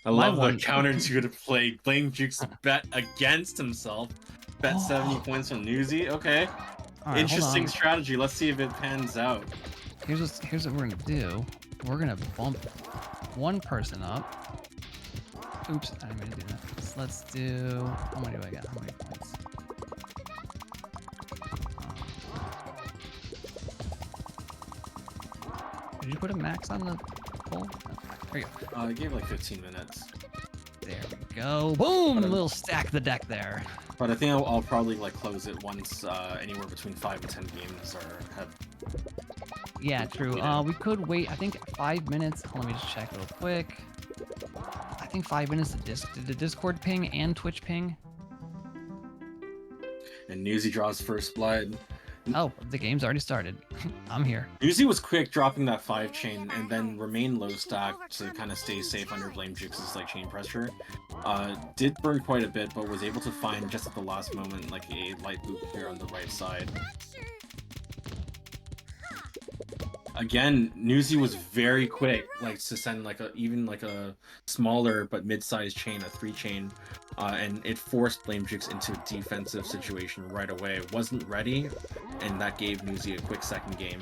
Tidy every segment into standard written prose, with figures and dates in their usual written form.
I My love the one. counterintuitive play. BlameJeux bet against himself. Bet 70 Oh, points from Newsy. Okay. all right, hold Interesting on. strategy. Let's see if it pans out. Here's what we're gonna do. We're gonna bump one person up. Oops, I didn't mean to do that. So let's do. How many do I got? How many points? Did you put a max on the poll? No. There you go. I gave like 15 minutes. There we go. Boom! But, Little stack the deck there. but I think I'll probably like close it once anywhere between 5 and 10 games have. Yeah, true. We could wait. I think 5 minutes. Let me just check real quick. I think 5 minutes. Did the Discord ping and Twitch ping? And Newsy draws first blood. Oh, the game's already started. I'm here. Newsy was quick dropping that 5 chain and then remained low stack to kind of stay safe under BlameJeux' like chain pressure. Did burn quite a bit, but was able to find just at the last moment like a light loop here on the right side. Again, Newsy was very quick, like to send like even a smaller but mid-sized chain, a 3 chain, and it forced BlameJeux into a defensive situation right away. Wasn't ready, and that gave Newsy a quick second game.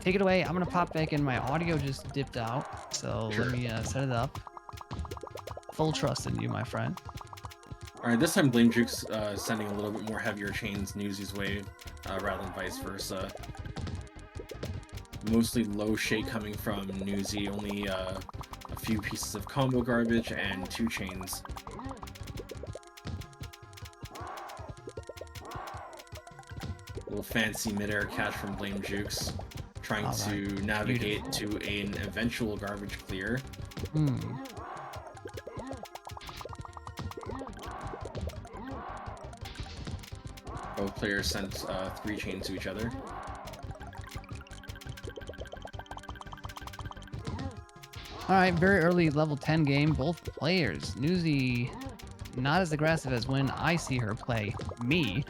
Take it away. I'm gonna pop back in. My audio just dipped out, so Sure. let me set it up. Full trust in you, my friend. All right, this time BlameJeux sending a little bit more heavier chains Newsy's way, rather than vice versa. Mostly low shake coming from Newsy, only a few pieces of combo garbage and 2 chains. Little fancy midair catch from BlameJeux, trying to navigate to an eventual garbage clear. Both players sent 3 chains to each other. All right, very early level 10 game. Both players. Newsy, not as aggressive as when I see her play me,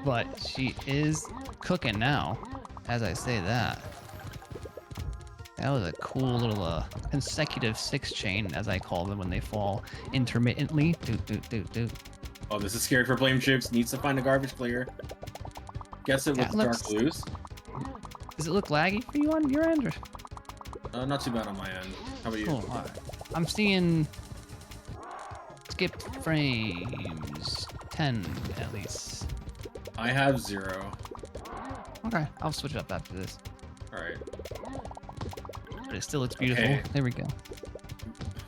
but she is cooking now, as I say that. That was a cool little consecutive 6 chain, as I call them when they fall intermittently. Oh, this is scary for BlameJeux. Needs to find a garbage clear. Guess it with dark blues. Does it look laggy for you on your end? Or? Not too bad on my end. How about you? Cool. All right. I'm seeing skipped frames 10 at least. I have 0. Okay, I'll switch it up after this. All right. But it still looks beautiful. Okay. There we go.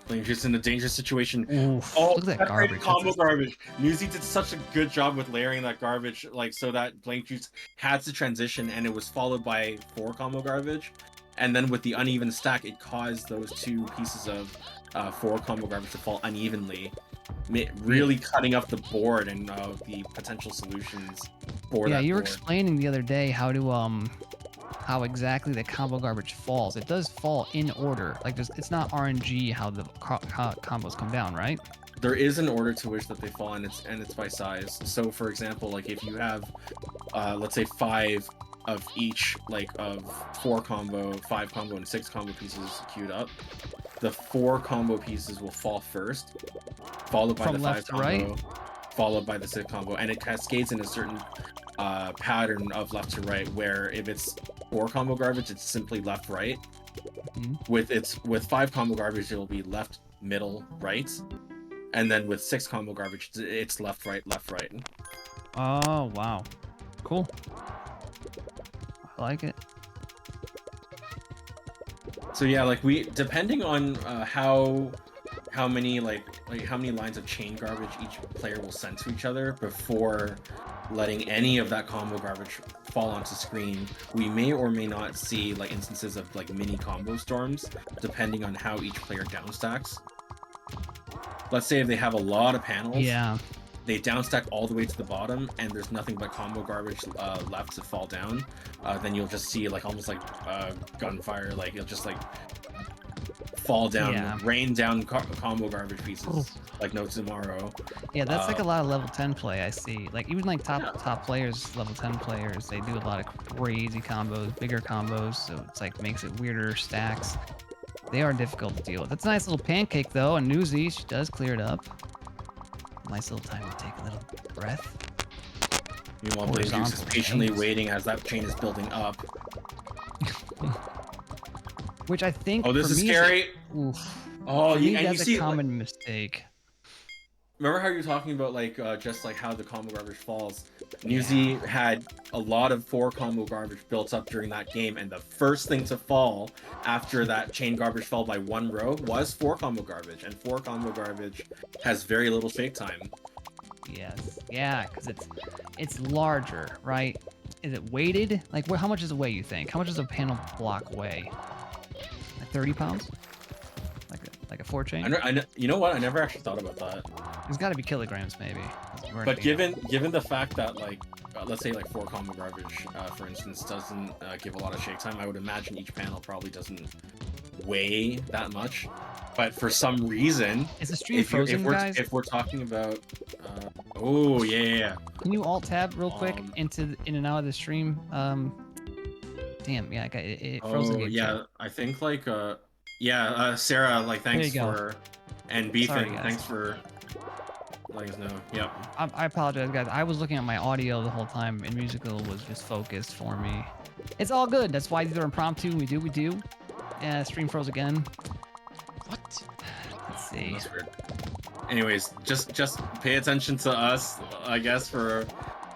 BlameJeux in a dangerous situation. Oof, Oh, look at that garbage. Combo garbage. Newsy did such a good job with layering that garbage, like so that BlameJeux had to transition, and it was followed by 4 combo garbage. And then with the uneven stack, it caused those 2 pieces of 4 combo garbage to fall unevenly, really cutting up the board and the potential solutions for that. Yeah, you were board. explaining the other day how to how exactly the combo garbage falls. It does fall in order. Like it's not RNG how the combos come down, right? There is an order to which that they fall, and it's by size. So, for example, like if you have, let's say 5 of each, like of 4 combo, 5 combo, and 6 combo pieces queued up, the 4 combo pieces will fall first, followed by the 5 combo, right? followed by the 6 combo, and it cascades in a certain pattern of left to right, where if it's 4 combo garbage, it's simply left right. With 5 combo garbage, it'll be left, middle, right, and then with 6 combo garbage, it's left, right, left, right. Oh wow, cool. I like it. So yeah, like depending on how many how many lines of chain garbage each player will send to each other before letting any of that combo garbage fall onto screen, we may or may not see like instances of like mini combo storms, depending on how each player downstacks. Let's say if they have a lot of panels, they downstack all the way to the bottom, and there's nothing but combo garbage left to fall down. Then you'll just see like almost like gunfire, like it'll just like fall down, rain down combo garbage pieces like no tomorrow. Yeah, that's like a lot of level 10 play I see. Like even like top players, level 10 players, they do a lot of crazy combos, bigger combos, so it's like makes it weirder stacks. They are difficult to deal with. That's a nice little pancake, though. And Newsy, she does clear it up. Nice little time to take a little breath. Meanwhile, BlameJeux is patiently waiting as that chain is building up. Which I think. Oh, this is scary. Oh, That's a common mistake. Remember how you're talking about like just like how the combo garbage falls? Newsy had a lot of 4 combo garbage built up during that game, and the first thing to fall after that chain garbage fell by 1 row was 4 combo garbage, and 4 combo garbage has very little shake time. Yes, yeah, because it's larger, right? Is it weighted? Like, how much does it weigh? You think? How much does a panel block weigh? Like 30 pounds? Like a 4 chain? I know, you know what? I never actually thought about that. It's got to be kilograms, maybe. But given the fact that like let's say like 4 combo garbage, for instance, doesn't give a lot of shake time, I would imagine each panel probably doesn't weigh that much. But for some reason, is the stream frozen, guys? If we're talking about, oh yeah. Can you alt tab real quick in and out of the stream? Damn, yeah, it froze again. Yeah, I think like yeah, Sarah, like thanks for, and Beefin, thanks for letting us know. Yep. I apologize, guys. I was looking at my audio the whole time, and musical was just focused for me. It's all good. That's why these are impromptu. We do. Yeah, stream froze again. What? Let's see. That's weird. Anyways, just pay attention to us, I guess, for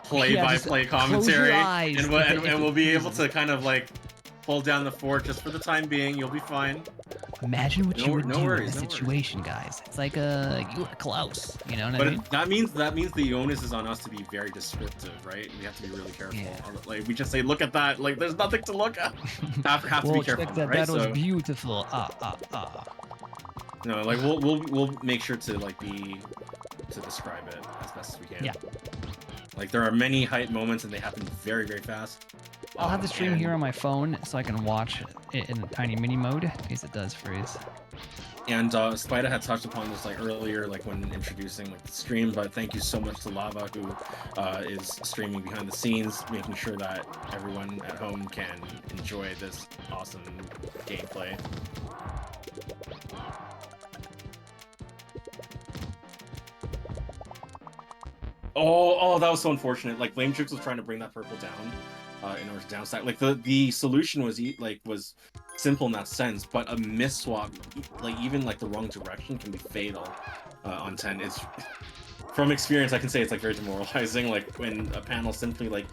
play-by-play commentary, and we'll be able to kind of like hold down the fort just for the time being. You'll be fine. Imagine what you would do in this situation, guys. It's like you were Klaus, you know what I mean? But that means the onus is on us to be very descriptive, right? We have to be really careful. Yeah. Like we just say, look at that. Like there's nothing to look at. have to be careful, that, right? That was beautiful. No, like we'll make sure to like to describe it as best as we can. Yeah. Like there are many hype moments and they happen very, very fast. I'll have the stream here on my phone so I can watch it in tiny mini mode in case it does freeze. And Spida had touched upon this like earlier, like when introducing like the stream. But thank you so much to Lava, who is streaming behind the scenes, making sure that everyone at home can enjoy this awesome gameplay. Oh, that was so unfortunate. Like BlameJeux was trying to bring that purple down in order to downstack. Like the solution was simple in that sense, but a miss swap, like even like the wrong direction, can be fatal on 10. It's from experience, I can say it's like very demoralizing. Like when a panel simply like,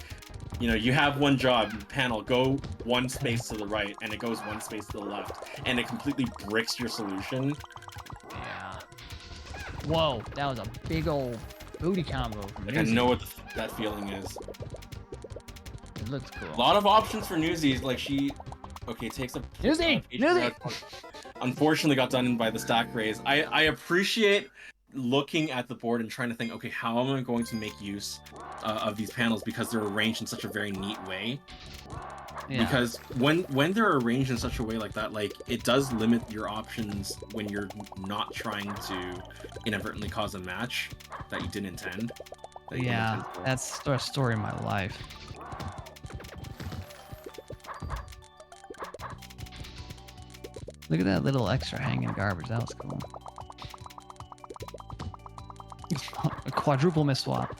you know, you have one job, panel go 1 space to the right, and it goes 1 space to the left, and it completely bricks your solution. Yeah. Whoa, that was a big old booty combo. Like, I know what that feeling is. It looks cool. A lot of options for Newsy. Like she, takes a Newsy. Unfortunately, got done by the stack raise. I appreciate looking at the board and trying to think, okay, how am I going to make use of these panels because they're arranged in such a very neat way. Yeah. Because when they're arranged in such a way like that, like it does limit your options when you're not trying to inadvertently cause a match that you didn't intend. Yeah, that's a story of my life. Look at that little extra hanging garbage. That was cool. A quadruple miss swap.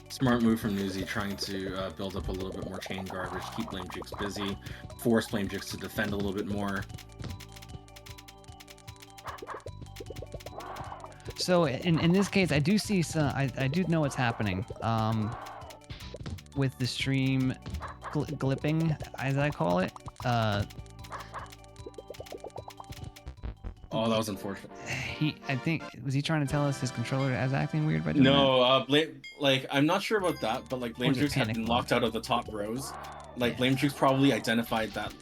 Smart move from Newsy, trying to build up a little bit more chain garbage, keep BlameJeux busy, force BlameJeux to defend a little bit more. So in this case, I do see some. I do know what's happening. With the stream glipping, as I call it. Oh, that was unfortunate. I think, was he trying to tell us his controller is acting weird by doing that? No, like, I'm not sure about that, but like BlameJeux had been locked out of the top rows. Like BlameJeux probably identified that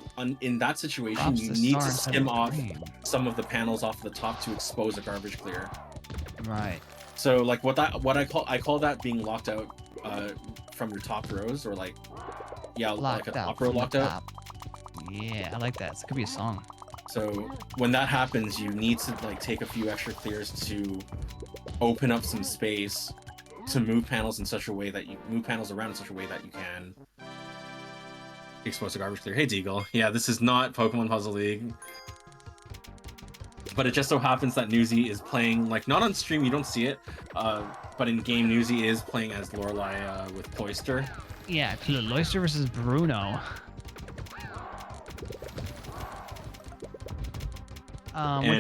in that situation, you need to skim off some of the panels off the top to expose a garbage clear. Right. So like I call that being locked out from your top rows, or like, yeah, like a top row locked out. Yeah, I like that. It could be a song. So when that happens, you need to like take a few extra clears to open up some space to move panels in such a way that you move panels around in such a way that you can expose the garbage clear. Hey Deagle, yeah, this is not Pokemon Puzzle League. But it just so happens that Newsy is playing, like, not on stream, you don't see it, but in game Newsy is playing as Lorelei with Cloister. Yeah, Cloister versus Bruno.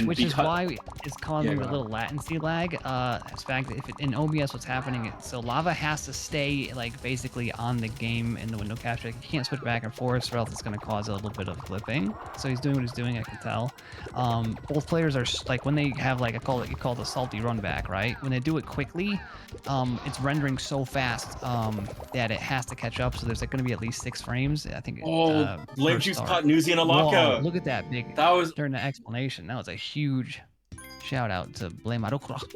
Which is why it's causing a little latency lag. In fact, if in OBS, what's happening? So Lava has to stay like basically on the game in the window capture. Like, you can't switch back and forth, or else it's going to cause a little bit of clipping. So he's doing what he's doing. I can tell. Both players are like when they have like you call it a salty run back, right? When they do it quickly, it's rendering so fast that it has to catch up. So there's like going to be at least 6 frames. I think. BlameJeux caught Newsy in a lockout. Whoa, look at that big. That was during the explanation. That was a huge shout out to BlameJeux.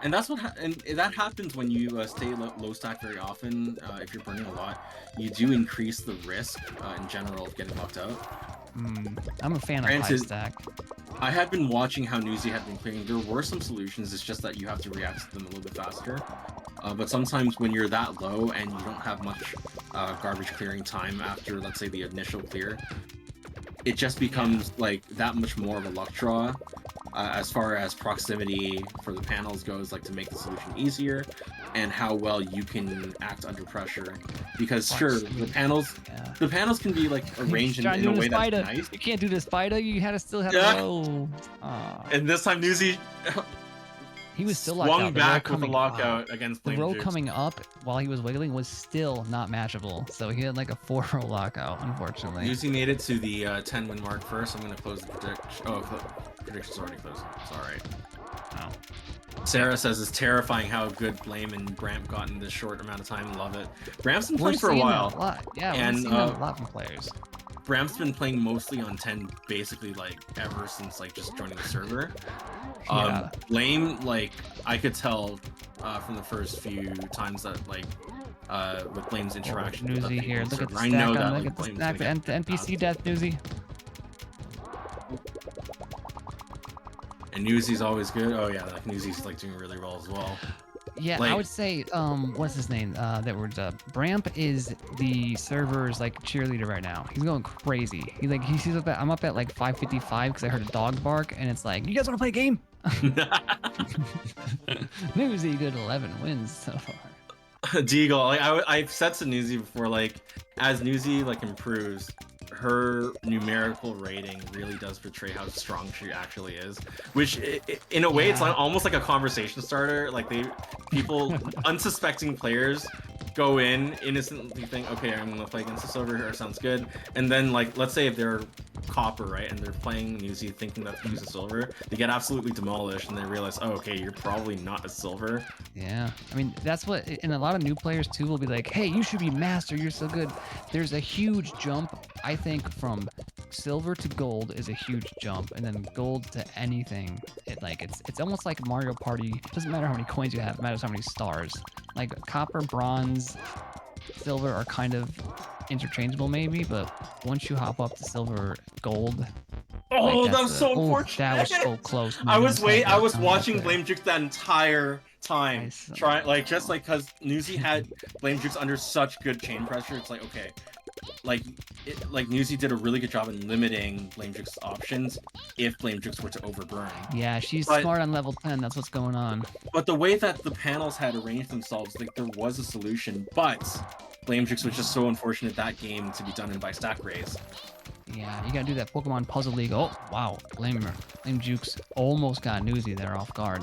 And that's what and that happens when you stay low stack very often. If you're burning a lot, you do increase the risk in general of getting locked out. I'm a fan of high stack. I had been watching how Newsy had been clearing. There were some solutions. It's just that you have to react to them a little bit faster. But sometimes when you're that low and you don't have much garbage clearing time after, let's say, the initial clear, it just becomes like that much more of a luck draw. As far as proximity for the panels goes, like to make the solution easier, and how well you can act under pressure. Because sure, the panels can be like arranged in a way that's nice. You can't do the spider. You still have to go. And this time, Newsy he was still swung back with a lockout against BlameJeux. The row coming up while he was wiggling was still not matchable, so he had like a 4-row lockout, unfortunately. Newsy made it to the 10-win mark first. I'm going to close the prediction. Oh, prediction's already closed. It's all right. Oh. Sarah says it's terrifying how good Blame and Bramp got in this short amount of time. Love it. Bramp's been playing for a while. Yeah, we're seeing a lot from players. Bramp's been playing mostly on 10 basically like ever since like just joining the server. Blame, like I could tell from the first few times that like with Blame's interaction with Newsy here. Look at the stack. I know that look at the stack. The NPC death, Newsy. And Newsy's always good. Oh yeah, like Newsy's like doing really well as well. Yeah, like, I would say, what's his name? Bramp is the server's like cheerleader right now. He's going crazy. He sees I'm up at like 555 because I heard a dog bark, and it's like, you guys want to play a game? Newsy good 11 wins so far. Deagle, like I've said to Newsy before, like as Newsy like improves, her numerical rating really does portray how strong she actually is, which in a way it's like almost like a conversation starter. Like people unsuspecting players go in innocently think, okay, I'm gonna play against this over here, sounds good, and then like let's say if they're copper, right, and they're playing Newsy thinking that she's a silver, they get absolutely demolished and they realize, oh, okay, you're probably not a silver. Yeah, I mean that's what, and a lot of new players too will be like, hey, you should be master, you're so good. There's a huge jump, I think, from silver to gold is a huge jump, and then gold to anything, it's almost like Mario Party. It doesn't matter how many coins you have, it matters how many stars. Like copper, bronze, silver are kind of interchangeable maybe, but once you hop up to silver, gold. Oh, that was so unfortunate. That was so close. Man. I was watching BlameJeux that entire time, trying just because Newsy had BlameJeux under such good chain pressure. It's like, okay, like Newsy did a really good job in limiting BlameJeux options if BlameJeux were to overburn. Yeah, she's smart on level 10. That's what's going on. But the way that the panels had arranged themselves, like there was a solution, but BlameJeux was just so unfortunate that game to be done in by stack raise. Yeah, you gotta do that Pokemon Puzzle League. Oh, wow. BlameJeux almost got Newsy there off guard.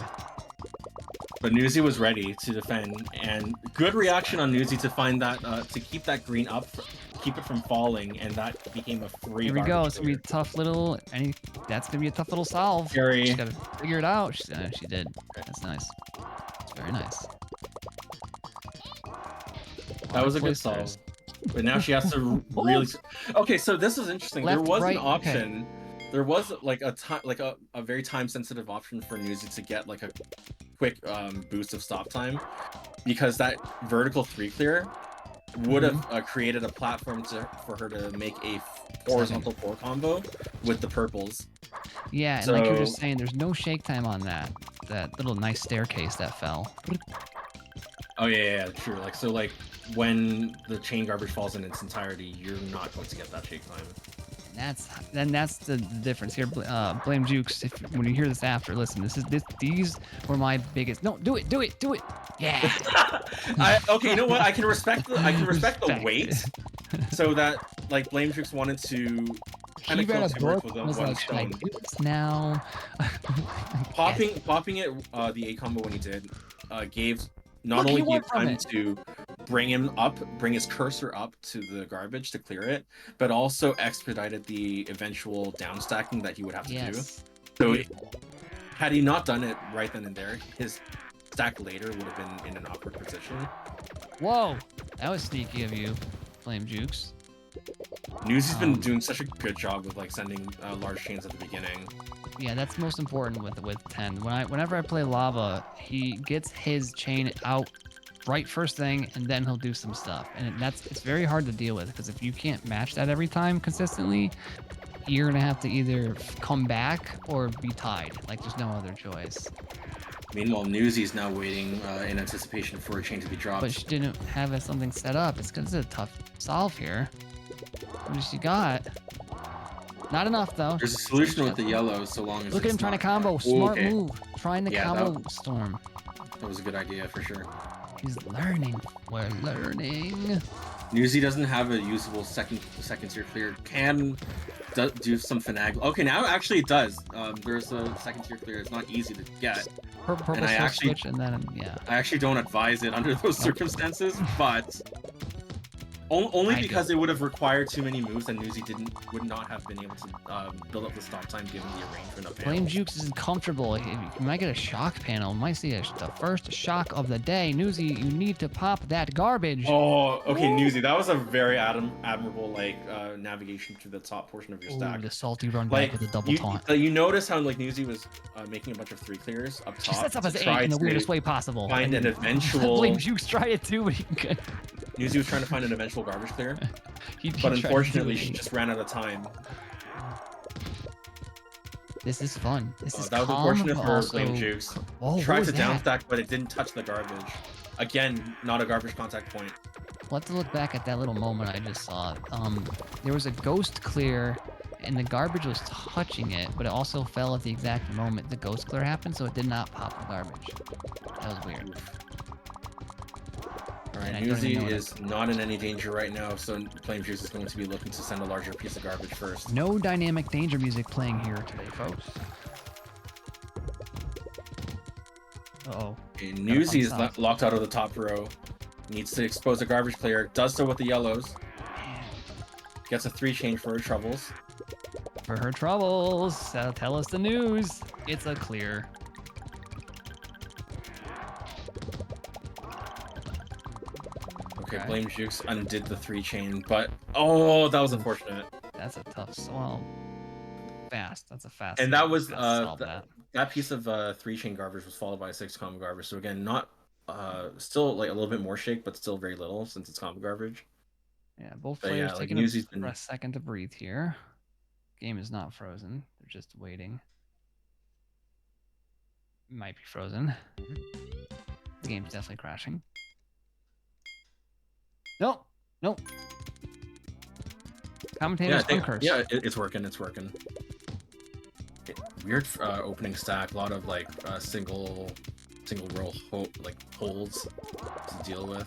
But Newsy was ready to defend, and good reaction on Newsy to find that, to keep that green up, keep it from falling, and that became a free. Here we go. It's gonna be a tough little, that's gonna be a tough little solve. Scary. She gotta figure it out. She did. That's nice. It's very nice. That was a good solve. But now she has to really. Okay, so this is interesting. There was an option. Okay. There was like a very time-sensitive option for Newsy to get like a quick boost of stop time, because that vertical 3 clear would have created a platform for her to make a horizontal 4 combo with the purples. Yeah, and like you were just saying, there's no shake time on that little nice staircase that fell. Oh yeah, true. Like when the chain garbage falls in its entirety, you're not going to get that shake time. That's the difference here. Blame Jukes. If when you hear this after, listen. These were my biggest. No, do it. Yeah. Okay, you know what? I can respect the Respect. weight, so that like Blame Tricks wanted to kind He of read kill a two birds book with and was one like, should I stone. do this now? Yes. Popping it the A combo when he did gave not Look, he only won gave from time it. to bring his cursor up to the garbage to clear it, but also expedited the eventual down stacking that he would have to do. Yes. So Beautiful. had he not done it right then and there, his stack later would have been in an awkward position. Whoa, that was sneaky of you, Flame Jukes. Newsy's been doing such a good job with like sending large chains at the beginning. Yeah, that's most important with 10. Whenever I play Lava, he gets his chain out right first thing, and then he'll do some stuff, and it's very hard to deal with because if you can't match that every time consistently, you're gonna have to either come back or be tied. Like there's no other choice. Meanwhile, Newsy's now waiting in anticipation for a chain to be dropped. But she didn't have something set up. It's because it's a tough solve here. What does she got? Not enough though. There's a solution with the yellow, so long as look at him trying to combo. Smart move. Trying to combo Storm. That was a good idea for sure. He's learning. We're learning. Newsy doesn't have a usable second tier clear. Can do some finagle. Okay, now actually it does. There's a second tier clear. It's not easy to get. And I actually switch and then yeah. I actually don't advise it under those circumstances, but only because it would have required too many moves, and Newsy would not have been able to build up the stop time given the arrangement of panels. Blame Jukes isn't comfortable. You might get a shock panel. You might see the first shock of the day. Newsy, you need to pop that garbage. Oh, okay, Newsy. That was a very admirable like navigation to the top portion of your stack. The salty run back with a double taunt. You notice how like Newsy was making a bunch of 3 clears up top. She sets up his 8 in the weirdest way possible. Find an eventual. Blame Jukes tried it too, but he could. Newsy was trying to find an eventual garbage clear, but unfortunately she just ran out of time. This is fun. This is that was unfortunate for Blame Jukes. Tried to down stack, but it didn't touch the garbage. Again, not a garbage contact point. We'll have to look back at that little moment I just saw. There was a ghost clear, and the garbage was touching it, but it also fell at the exact moment the ghost clear happened, so it did not pop the garbage. That was weird. Alright, Newsy is not in any danger right now, so BlameJeux is going to be looking to send a larger piece of garbage first. No dynamic danger music playing here today, folks. Uh-oh. Okay, Newsy is locked out of the top row. Needs to expose a garbage clear. Does so with the yellows. Gets a 3 chain for her troubles. For her troubles. Tell us the news. It's a clear. Okay, BlameJeux undid the 3 chain, but that was unfortunate. That's a tough swallow. Fast. That's a fast. And that was that piece of 3 chain garbage was followed by a 6 combo garbage. So again, not still like a little bit more shake, but still very little since it's combo garbage. Yeah, both players taking a second to breathe here. Game is not frozen. They're just waiting. Might be frozen. The game's definitely crashing. Nope. Commentators curse. Yeah, it's working. It's working. Weird opening stack. A lot of like single row holds to deal with.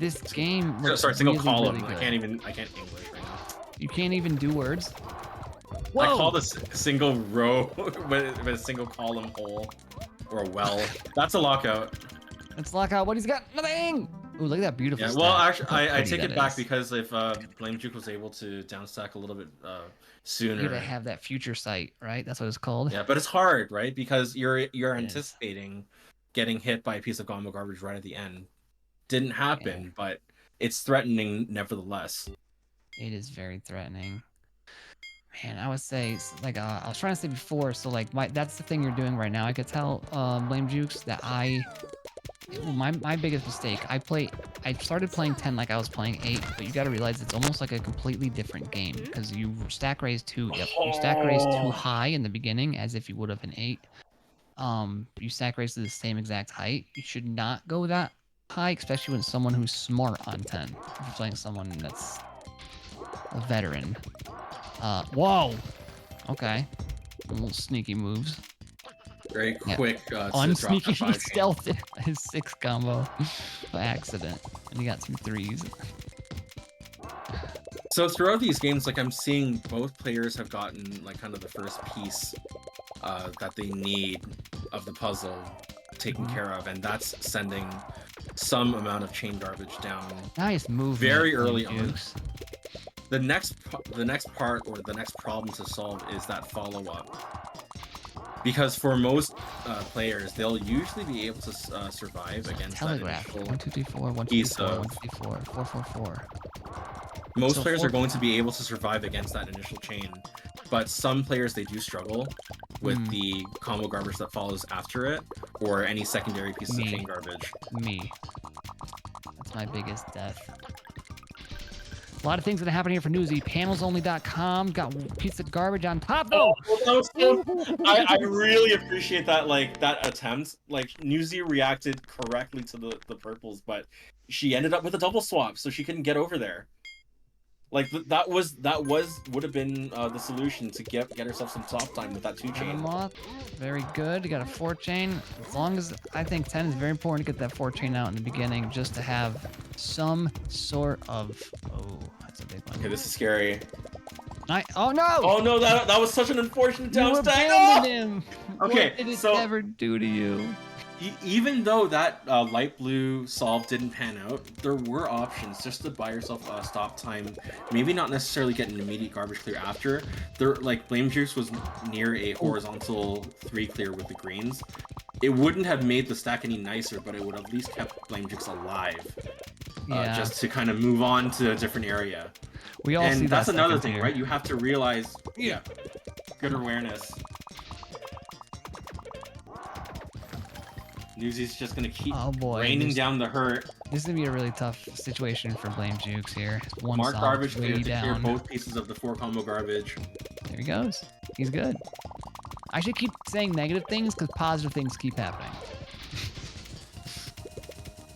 This game. Sorry, single really, column. Really I can't English right now. You can't even do words. Whoa! I call this single row with a single column hole or a well. That's a lockout. Let's lock out what he's got. Nothing. Ooh, look at that beautiful. Yeah, well, actually, I take it back because if BlameJeux was able to downstack a little bit sooner, you gotta have that future sight, right? That's what it's called. Yeah, but it's hard, right? Because you're anticipating getting hit by a piece of combo garbage right at the end. Didn't happen, but it's threatening nevertheless. It is very threatening. Man, I would say, like I was trying to say before, so like that's the thing you're doing right now. I could tell BlameJeux that my biggest mistake. I started playing 10 like I was playing 8, but you got to realize it's almost like a completely different game because you stack raise too. Yep, you stack raise too high in the beginning as if you would have an 8. You stack raise to the same exact height. You should not go that high, especially when someone who's smart on 10. If you're playing someone that's a veteran. Whoa! Okay. Little sneaky moves. Very Yeah. quick to drop Unsneaky, the he 5 chain. stealthed his 6 combo by accident. And he got some 3s. So throughout these games, like I'm seeing both players have gotten like kind of the first piece that they need of the puzzle taken care of, and that's sending some amount of chain garbage down Nice movement. very early on. Dukes. The next part or the next problem to solve is that follow-up. Because for most players, they'll usually be able to survive against Telegraph. that initial 1 2 3 4 1 2 piece 3 4 of 1 2 3 4 4 4 4. most So players four- are going to be able to survive against that initial chain, but some players they do struggle with the combo garbage that follows after it, or any secondary pieces of chain garbage. Me. That's my biggest death. A lot of things that are happening here for Newsy. Panelsonly.com got one piece of garbage on top though. I really appreciate that, like that attempt. Like Newsy reacted correctly to the purples, but she ended up with a double swap, so she couldn't get over there. Like that would have been the solution to get herself some top time with that 2 chain. Very good. You got a 4 chain. As long as I think 10 is very important to get that 4 chain out in the beginning, just to have some sort of. Oh, that's a big one. Okay, this is scary. Oh no! Oh no, that was such an unfortunate down You stack. abandoned him. Okay, What did it so ever do to you? even though that light blue solve didn't pan out, there were options just to buy yourself a stop time. Maybe not necessarily get an immediate garbage clear after. There, like BlameJeux was near a horizontal 3 clear with the greens. It wouldn't have made the stack any nicer, but it would have at least kept BlameJeux alive. Just to kind of move on to a different area. We all see that's that another thing, tier. right? You have to realize, good awareness. Newsy's just gonna keep raining down the hurt. This is gonna be a really tough situation for BlameJeux here. One Mark garbage clear to down. clear both pieces of the 4 combo garbage. There he goes. He's good. I should keep saying negative things because positive things keep happening.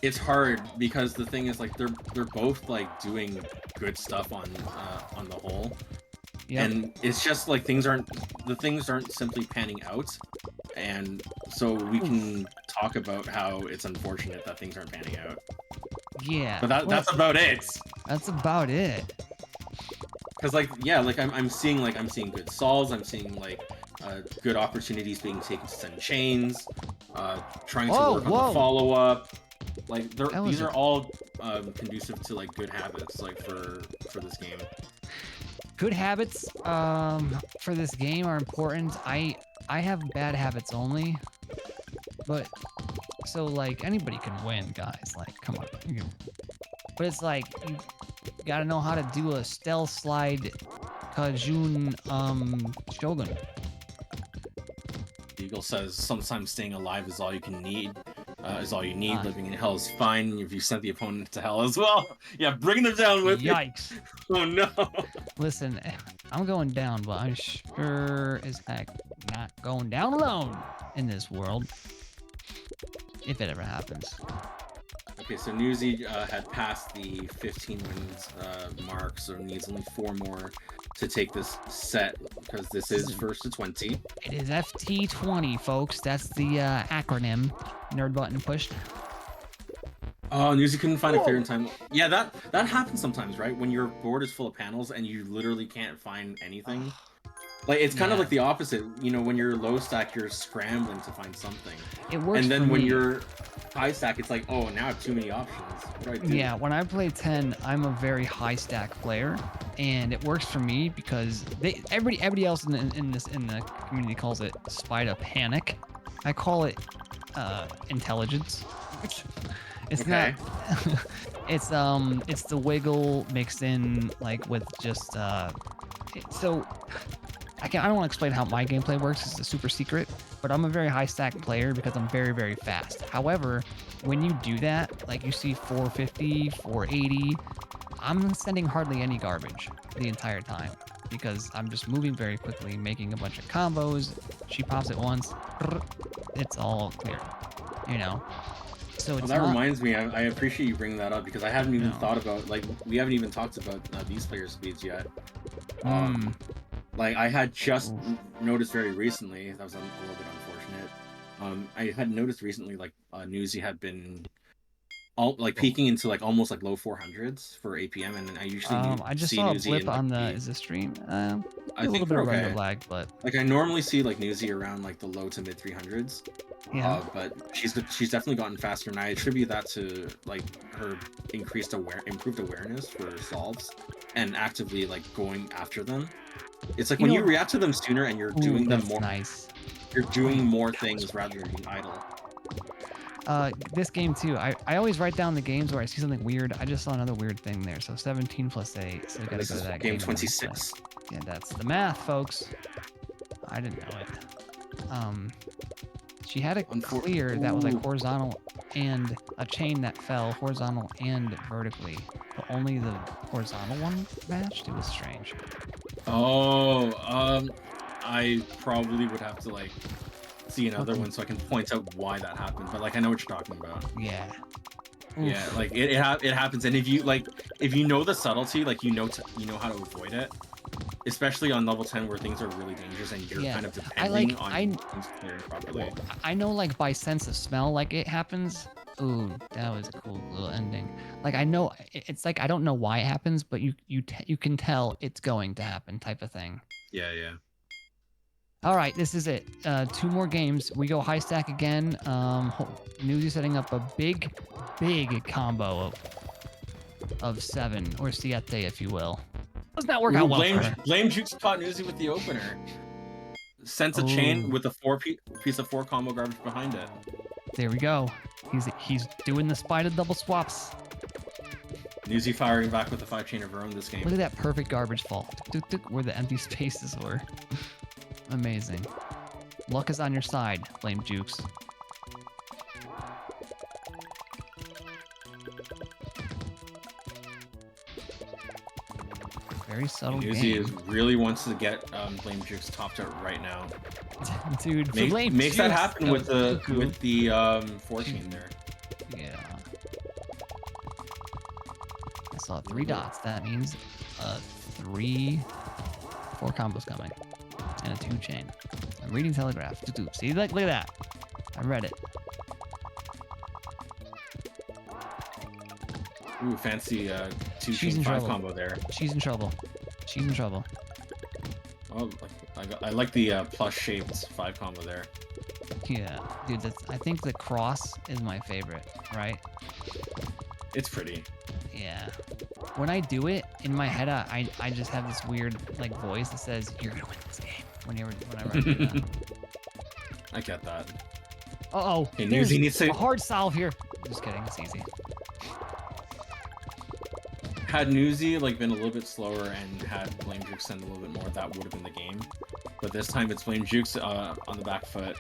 It's hard because the thing is, like, they're both like doing good stuff on the whole. Yep. And it's just like things aren't simply panning out, and so we can talk about how it's unfortunate that things aren't panning out. Yeah. But that's about it. That's about it. Because I'm seeing good solves. I'm seeing like good opportunities being taken to send chains, trying to work on the follow up. Like these are all conducive to like good habits, like for this game. Good habits for this game are important. I have bad habits only, but so like anybody can win, guys. Like, come on. But it's like you gotta know how to do a stealth slide Kajun Shogun. Eagle says sometimes staying alive is all you need. Fine. Living in hell is fine if you sent the opponent to hell as well. Yeah, bring them down with you. Yikes. Oh no. Listen, I'm going down, but I'm sure as heck not going down alone in this world. If it ever happens. Okay, so Newsy had passed the 15 wins mark, so needs only 4 more to take this set, because this is first to 20. It is FT20, folks. That's the acronym. Nerd button pushed. Oh, Newsy couldn't find a clear in time. Yeah, that happens sometimes, right? When your board is full of panels and you literally can't find anything. Like, it's kind of like the opposite. You know, when you're low stack, you're scrambling to find something. It works. And then for when me. you're high stack, it's like, oh, now I have too many options. What do I do? Yeah, when I play 10, I'm a very high stack player, and it works for me because everybody else in the community calls it spider panic. I call it intelligence. It's not. It's the wiggle mixed in like with just so. I don't want to explain how my gameplay works. It's a super secret, but I'm a very high stack player because I'm very, very fast. However, when you do that, like you see 450, 480, I'm sending hardly any garbage the entire time because I'm just moving very quickly, making a bunch of combos. She pops it once, it's all clear, you know? So Oh, it's that not. reminds me. I appreciate you bringing that up because I haven't even No. thought about like we haven't even talked about these players' speeds yet. Mm. Like I had just Oof. noticed very recently. That was a little bit unfortunate. I had noticed recently like Newsy had been peaking into like almost like low 400s for APM, and then I usually I just see saw a Newsy blip in like on the the. is the stream. I A little think bit we're of render okay. lag, but Like I normally see like Newsy around like the low to mid 300s. yeah. But she's definitely gotten faster, and I attribute that to like her improved awareness for solves, and actively like going after them. It's like You when know. you react to them sooner and you're Ooh, doing them that's more. nice. You're doing Wait, more that was things rather than being idle. This game too. I always write down the games where I see something weird. I just saw another weird thing there. So 17 plus 8. So we gotta This go to is that game game. 26. Yeah, that's the math, folks. I didn't know it. She had a clear that was like Ooh. horizontal and a chain that fell horizontal and vertically, but only the horizontal one matched. It was strange. Oh, I probably would have to like see another Welcome. one so I can point out why that happened. But like I know what you're talking about. Yeah. Yeah, Oof. like it happens, and if you know the subtlety, like you know how to avoid it, especially on level 10 where things are really dangerous and you're Yeah. kind of I depending on things clearing properly. I know like by sense of smell, like it happens. Ooh, that was a cool little ending. Like I know it's like I don't know why it happens, but you can tell it's going to happen, type of thing. Yeah, yeah. All right, this is it. 2 more games. We go high stack again. Newsy setting up a big combo of 7 or siete, if you will. Does not work Ooh, out well for her. blame Jukes caught Newsy with the opener. Sends a chain with a piece of 4 combo garbage behind it. There we go. He's doing the spider double swaps. Newsy firing back with the 5 chain of her own this game. Look at that perfect garbage fall. Tuk, tuk, where the empty spaces were. Amazing. Luck is on your side, Blame Jukes. Very subtle Newsy game. really wants to get Blame Jukes topped out right now. Dude, makes that happen with the cuckoo. 4 chain there. Yeah. I saw 3 dots. That means 4 combos coming. And a 2 chain. I'm reading Telegraph. See, look at that. I read it. Ooh, fancy 2 She's chain in 5 trouble. combo there. She's in trouble. She's in trouble. Oh, I like the plus shaped 5 combo there. Yeah, dude. I think the cross is my favorite. Right? It's pretty. Yeah. When I do it in my head, I just have this weird like voice that says you're gonna win this game. Whenever I do that. I get that. Uh-oh. Okay, There's Newsy needs to. a hard solve here. Just kidding. It's easy. Had Newsy like been a little bit slower and had Blame Jukes send a little bit more, that would have been the game. But this time it's Blame Jukes on the back foot.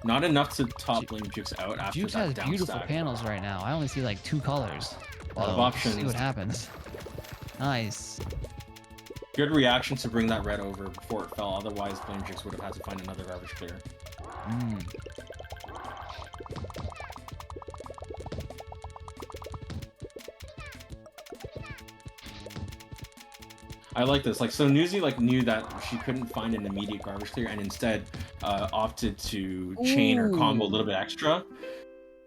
Not enough to top Blame Jukes out after Jukes that has down beautiful stack. panels right now. I only see like 2 colors. A lot of options. See what happens. Nice. Good reaction to bring that red over before it fell. Otherwise, Blame Jukes would have had to find another garbage clear. I like this. Like, so Newsy like knew that she couldn't find an immediate garbage clear, and instead opted to chain or combo a little bit extra.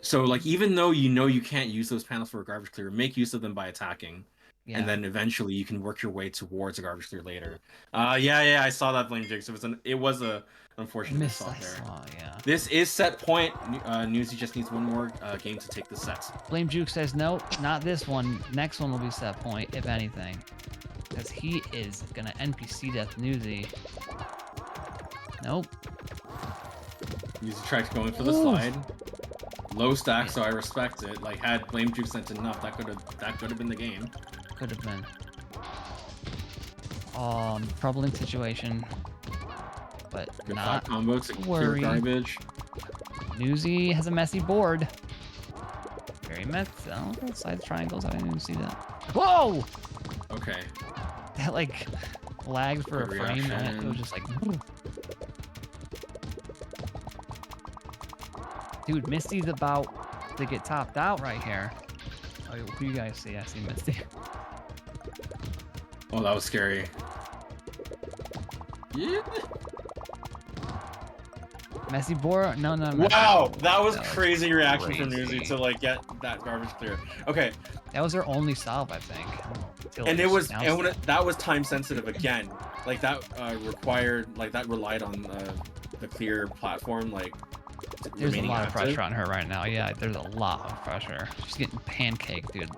So like, even though you know you can't use those panels for a garbage clear, make use of them by attacking. Yeah. And then eventually you can work your way towards a garbage clear later. Yeah, I saw that Blame Jigs. It was a unfortunate miss there. Yeah. This is set point. Newsy just needs one more game to take the set. Blame Juke says no, not this one. Next one will be set point, if anything, because he is gonna NPC death Newsy. Nope. Newsy tried going for the slide. Low stack, so I respect it. Like, had Blame Juke sent enough, that could have been the game. Could have been. Troubling situation, but Good not 5 combo to worry. clear garbage. Newsy has a messy board. Very messy. Oh, side triangles. I didn't even see that. Whoa! Okay. That like lagged for Good a frame, and reaction. it was just like. Dude, Misty's about to get topped out right here. Oh, who you guys see? I see Misty. Oh, that was scary. Yeah. Messy board? No, no. Wow, that was That was crazy reaction from crazy. Newsy to like get that garbage clear. Okay, That was her only salve, I think. and it was that was time sensitive again. Like that relied on the clear platform. Like there's a remaining lot of active. pressure on her right now. Yeah, there's a lot of pressure. She's getting pancaked, dude.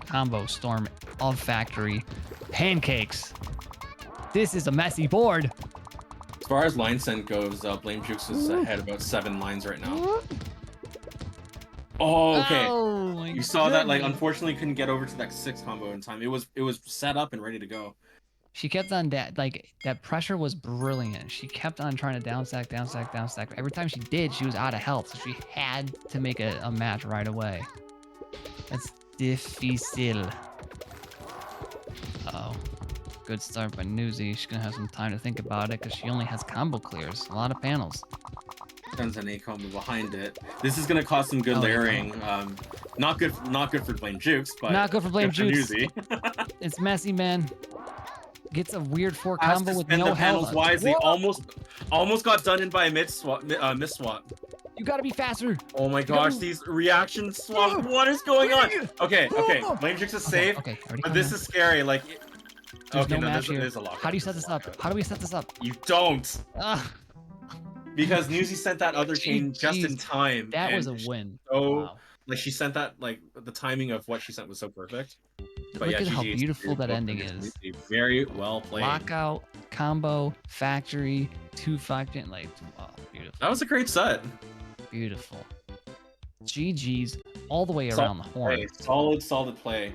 Combo storm of factory pancakes. This is a messy board. As far as line send goes, BlameJeux is ahead about 7 lines right now. Oh, okay. Oh, my You saw that, like, goodness. unfortunately couldn't get over to that 6 combo in time. It was set up and ready to go. She kept on that pressure was brilliant. She kept on trying to down stack. Every time she did, she was out of health, so she had to make a match right away. That's difícil. Uh-oh. Good start by Newsy. She's gonna have some time to think about it because she only has combo clears. A lot of panels. Sends an A combo behind it. This is gonna cause some good layering. Not good for BlameJeux, but not good for BlameJeux. Newsy. It's messy, man. Gets a weird 4 combo with no the panels health. wisely. Almost got done in by a miss swap. You gotta be faster. Oh my gosh, these reaction swaps. What is going on? Okay. BlameJeux is safe, but this is scary. Like, there's no match there's, here. there's a lock. How do you set this up? How do we set this up? You don't. Because Newsy sent that other chain just in time. That was a win. So, wow. like, she sent that, like, the timing of what she sent was so perfect. But Look yeah, at how GG, beautiful that ending is. Very well played. Lockout, combo, factory, 2-5, like, oh, beautiful. That was a great set. Beautiful. GG's all the way around the horn. Solid play.